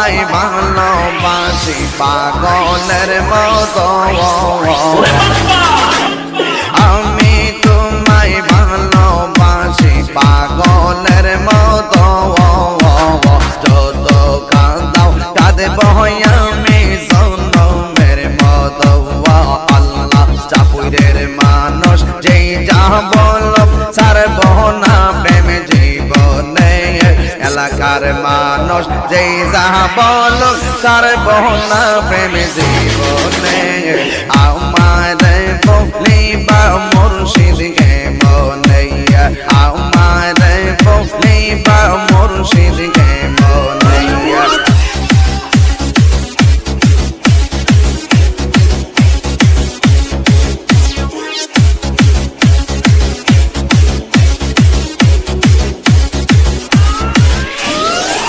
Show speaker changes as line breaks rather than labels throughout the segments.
তোমায় ভালোবাসি পাগলের মতো আমি তোমায় ভালোবাসি পাগলের মতো যত কাঁদাও কাঁদব আমি জনমের মতো আল্লাহ চাপুরের মানুষ যেই যা বল ছাড়ব না প্রেম জীবনে এলাকার মানুষ যেই যা বল ছাড়ব না প্রেম জীবনে আমার বলিবা মুর্শিদ কে মনে আমার বলিবা মুর্শিদ কে মনে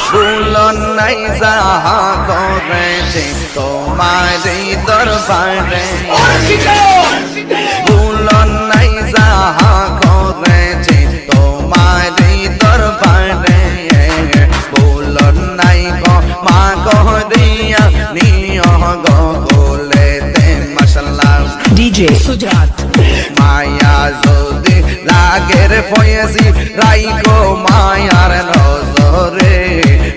ভুলন নাই যাহা করেছে তোমারই দরবারে ভুলন নাই যাহা করেছে তোমারই দরবারে ভুলন নাই গো মা গহরিয়া নিয় গো গোলেতে মাশাআল্লাহ
DJ Sujat
মায়া যদি লাগের ফয়েছি রাইগো মায়ার নজরে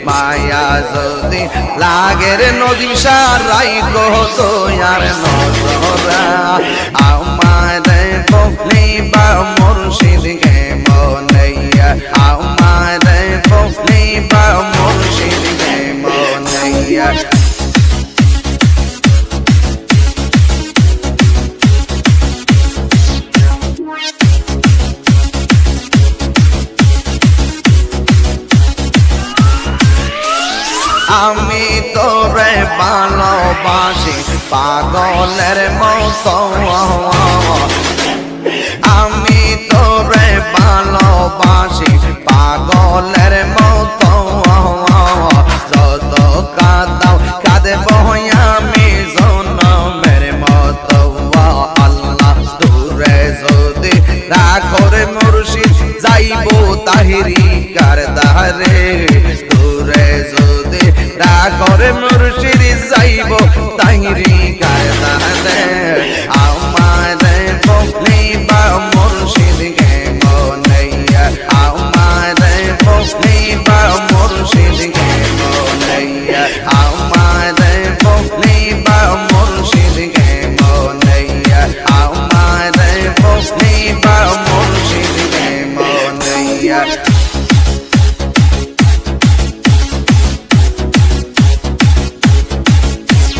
মায়া যদি লাগের নদীশা রাইগো তোয়ার নজরা আমার বলিবা মুর্শিদ কে মনে আমার বলিবা মুর্শিদ কে মনে আমি তোরে ভালোবাসি পাগলের মতো আমি তোরে ভালোবাসি পাগলের মতো যত কাঁদাও কাঁদব আমি জনমের মতো আল্লাহ দূরে যদি রাখরে মুর্শিদ যাইব তাহিরি কারদারে দূরে যদি রাখরে মুর্শিদ যাইব তাহিরি কারদারে আমার বলিবা মুর্শিদ কে মনে আমার বলিবা মুর্শিদ কে মনে আমার বলিবা মুর্শিদ কে মনে আমার বলিবা মুর্শিদ কে মনে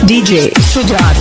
DJ Sujat